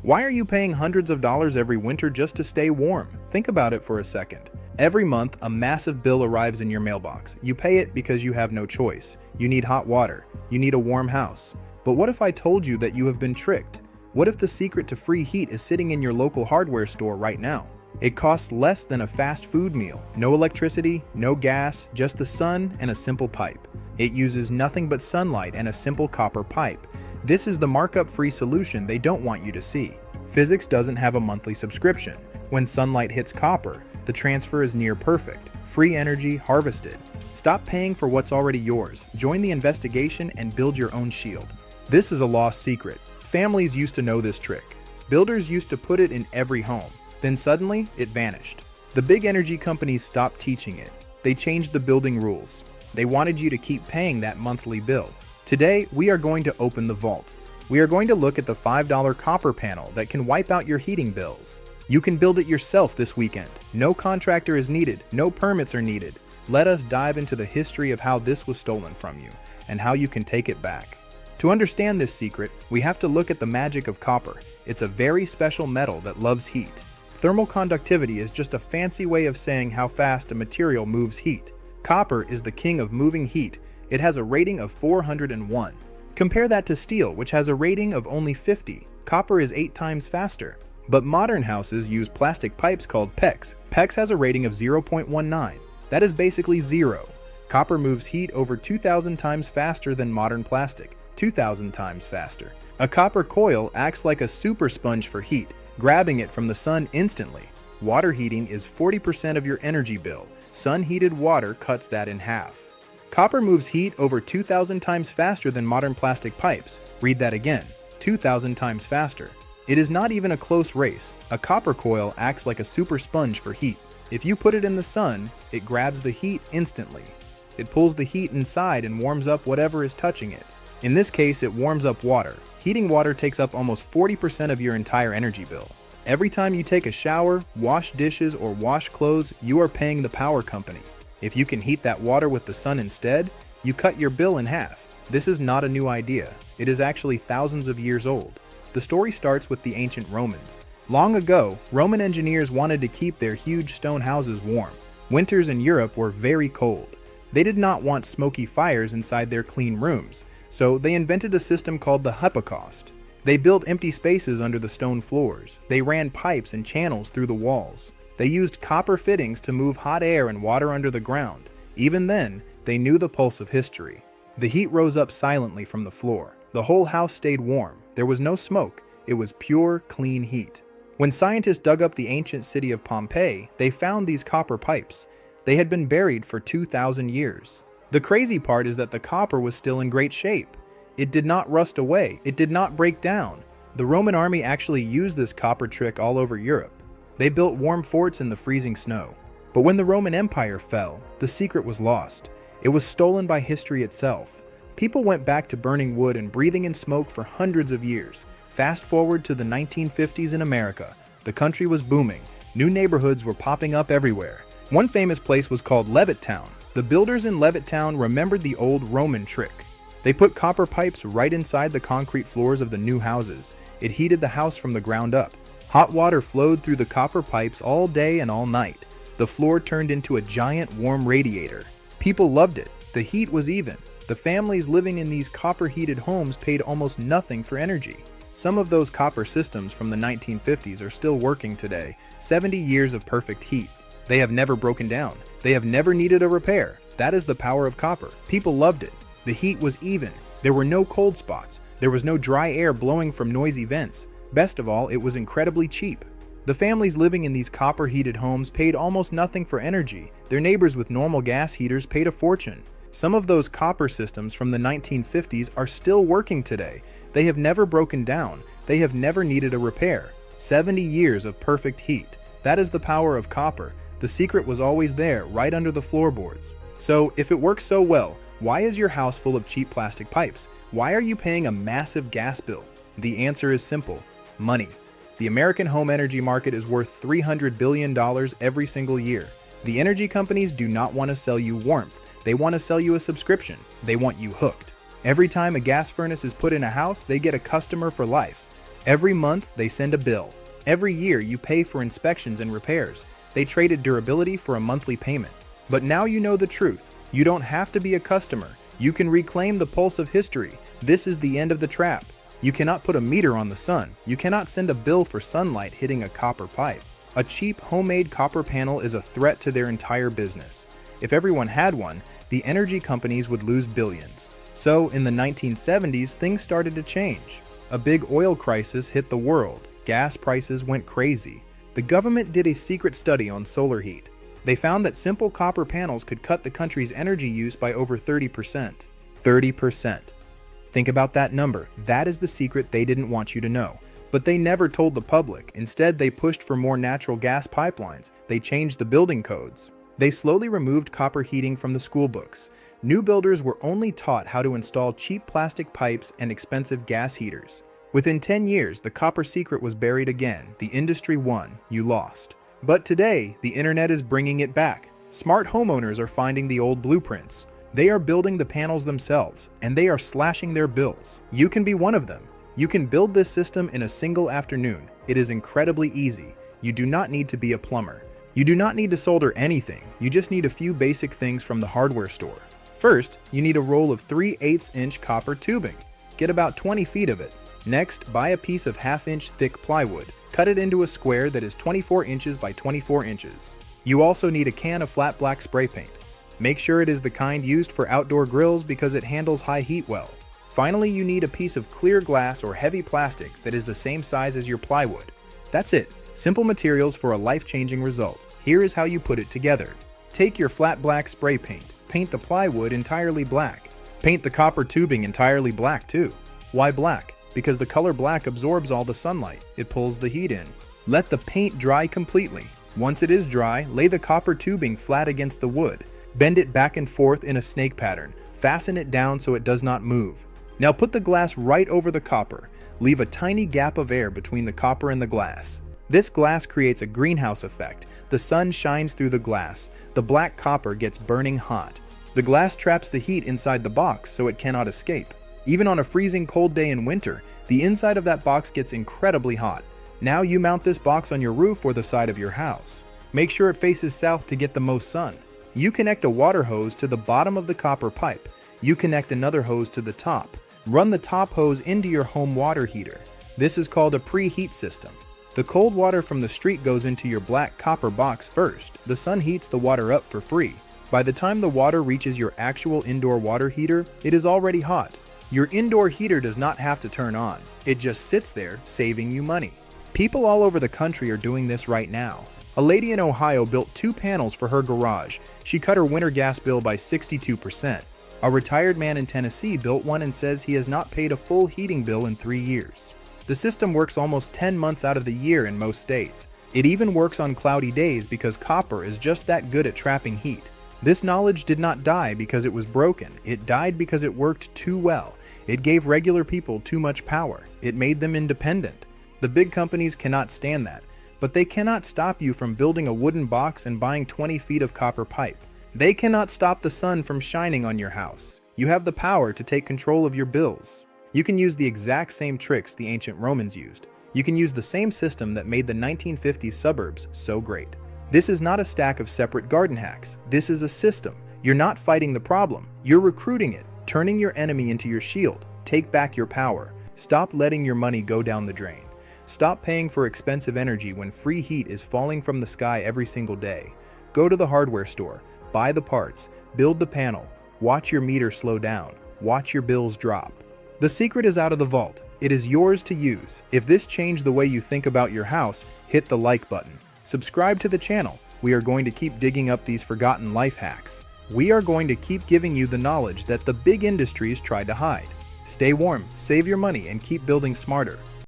Why are you paying hundreds of dollars every winter just to stay warm? Think about it for a second. Every month, a massive bill arrives in your mailbox. You pay it because you have no choice. You need hot water. You need a warm house. But what if I told you that you have been tricked? What if the secret to free heat is sitting in your local hardware store right now? It costs less than a fast food meal. No electricity, no gas, just the sun and a simple pipe. It uses nothing but sunlight and a simple copper pipe. This is the markup-free solution they don't want you to see. Physics doesn't have a monthly subscription. When sunlight hits copper, the transfer is near perfect. Free energy harvested. Stop paying for what's already yours. Join the investigation and build your own shield. This is a lost secret. Families used to know this trick. Builders used to put it in every home. Then suddenly, it vanished. The big energy companies stopped teaching it. They changed the building rules. They wanted you to keep paying that monthly bill. Today, we are going to open the vault. We are going to look at the $5 copper panel that can wipe out your heating bills. You can build it yourself this weekend. No contractor is needed. No permits are needed. Let us dive into the history of how this was stolen from you and how you can take it back. To understand this secret, we have to look at the magic of copper. It's a very special metal that loves heat. Thermal conductivity is just a fancy way of saying how fast a material moves heat. Copper is the king of moving heat. It has a rating of 401. Compare that to steel, which has a rating of only 50. Copper is 8 times faster. But modern houses use plastic pipes called PEX. PEX has a rating of 0.19. That is basically zero. Copper moves heat over 2,000 times faster than modern plastic, 2,000 times faster. A copper coil acts like a super sponge for heat, grabbing it from the sun instantly. Water heating is 40% of your energy bill. Sun-heated water cuts that in half. Copper moves heat over 2,000 times faster than modern plastic pipes. Read that again, 2,000 times faster. It is not even a close race. A copper coil acts like a super sponge for heat. If you put it in the sun, it grabs the heat instantly. It pulls the heat inside and warms up whatever is touching it. In this case, it warms up water. Heating water takes up almost 40% of your entire energy bill. Every time you take a shower, wash dishes, or wash clothes, you are paying the power company. If you can heat that water with the sun instead, you cut your bill in half. This is not a new idea. It is actually thousands of years old. The story starts with the ancient Romans. Long ago, Roman engineers wanted to keep their huge stone houses warm. Winters in Europe were very cold. They did not want smoky fires inside their clean rooms, so they invented a system called the hypocaust. They built empty spaces under the stone floors. They ran pipes and channels through the walls. They used copper fittings to move hot air and water under the ground. Even then, they knew the pulse of history. The heat rose up silently from the floor. The whole house stayed warm. There was no smoke. It was pure, clean heat. When scientists dug up the ancient city of Pompeii, they found these copper pipes. They had been buried for 2,000 years. The crazy part is that the copper was still in great shape. It did not rust away. It did not break down. The Roman army actually used this copper trick all over Europe. They built warm forts in the freezing snow. But when the Roman Empire fell, the secret was lost. It was stolen by history itself. People went back to burning wood and breathing in smoke for hundreds of years. Fast forward to the 1950s in America. The country was booming. New neighborhoods were popping up everywhere. One famous place was called Levittown. The builders in Levittown remembered the old Roman trick. They put copper pipes right inside the concrete floors of the new houses. It heated the house from the ground up. Hot water flowed through the copper pipes all day and all night. The floor turned into a giant warm radiator. People loved it. The heat was even. The families living in these copper-heated homes paid almost nothing for energy. Some of those copper systems from the 1950s are still working today. 70 years of perfect heat. They have never broken down. They have never needed a repair. That is the power of copper. People loved it. The heat was even. There were no cold spots. There was no dry air blowing from noisy vents. Best of all, it was incredibly cheap. The families living in these copper-heated homes paid almost nothing for energy. Their neighbors with normal gas heaters paid a fortune. Some of those copper systems from the 1950s are still working today. They have never broken down. They have never needed a repair. 70 years of perfect heat. That is the power of copper. The secret was always there, right under the floorboards. So, if it works so well, why is your house full of cheap plastic pipes? Why are you paying a massive gas bill? The answer is simple: money. The American home energy market is worth $300 billion every single year. The energy companies do not want to sell you warmth. They want to sell you a subscription. They want you hooked. Every time a gas furnace is put in a house, they get a customer for life. Every month, they send a bill. Every year, you pay for inspections and repairs. They traded durability for a monthly payment. But now you know the truth. You don't have to be a customer. You can reclaim the pulse of history. This is the end of the trap. You cannot put a meter on the sun. You cannot send a bill for sunlight hitting a copper pipe. A cheap homemade copper panel is a threat to their entire business. If everyone had one, the energy companies would lose billions. So, in the 1970s, things started to change. A big oil crisis hit the world. Gas prices went crazy. The government did a secret study on solar heat. They found that simple copper panels could cut the country's energy use by over 30%. 30%. Think about that number. That is the secret they didn't want you to know. But they never told the public. Instead, they pushed for more natural gas pipelines. They changed the building codes. They slowly removed copper heating from the school books. New builders were only taught how to install cheap plastic pipes and expensive gas heaters. Within 10 years, the copper secret was buried again. The industry won, you lost. But today, the internet is bringing it back. Smart homeowners are finding the old blueprints. They are building the panels themselves, and they are slashing their bills. You can be one of them. You can build this system in a single afternoon. It is incredibly easy. You do not need to be a plumber. You do not need to solder anything. You just need a few basic things from the hardware store. First, you need a roll of 3/8" copper tubing. Get about 20 feet of it. Next, buy a piece of 1/2" thick plywood. Cut it into a square that is 24 inches by 24 inches. You also need a can of flat black spray paint. Make sure it is the kind used for outdoor grills because it handles high heat well. Finally, you need a piece of clear glass or heavy plastic that is the same size as your plywood. That's it. Simple materials for a life-changing result. Here is how you put it together. Take your flat black spray paint. Paint the plywood entirely black. Paint the copper tubing entirely black too. Why black? Because the color black absorbs all the sunlight. It pulls the heat in. Let the paint dry completely. Once it is dry, lay the copper tubing flat against the wood. Bend it back and forth in a snake pattern. Fasten it down so it does not move. Now put the glass right over the copper. Leave a tiny gap of air between the copper and the glass. This glass creates a greenhouse effect. The sun shines through the glass. The black copper gets burning hot. The glass traps the heat inside the box so it cannot escape. Even on a freezing cold day in winter, the inside of that box gets incredibly hot. Now you mount this box on your roof or the side of your house. Make sure it faces south to get the most sun. You connect a water hose to the bottom of the copper pipe. You connect another hose to the top. Run the top hose into your home water heater. This is called a preheat system. The cold water from the street goes into your black copper box first. The sun heats the water up for free. By the time the water reaches your actual indoor water heater, it is already hot. Your indoor heater does not have to turn on. It just sits there, saving you money. People all over the country are doing this right now. A lady in Ohio built 2 panels for her garage. She cut her winter gas bill by 62%. A retired man in Tennessee built one and says he has not paid a full heating bill in 3 years. The system works almost 10 months out of the year in most states. It even works on cloudy days because copper is just that good at trapping heat. This knowledge did not die because it was broken. It died because it worked too well. It gave regular people too much power. It made them independent. The big companies cannot stand that, but they cannot stop you from building a wooden box and buying 20 feet of copper pipe. They cannot stop the sun from shining on your house. You have the power to take control of your bills. You can use the exact same tricks the ancient Romans used. You can use the same system that made the 1950s suburbs so great. This is not a stack of separate garden hacks. This is a system. You're not fighting the problem. You're recruiting it, turning your enemy into your shield. Take back your power. Stop letting your money go down the drain. Stop paying for expensive energy when free heat is falling from the sky every single day. Go to the hardware store, buy the parts, build the panel, watch your meter slow down, watch your bills drop. The secret is out of the vault. It is yours to use. If this changed the way you think about your house, hit the like button. Subscribe to the channel. We are going to keep digging up these forgotten life hacks. We are going to keep giving you the knowledge that the big industries tried to hide. Stay warm, save your money, and keep building smarter.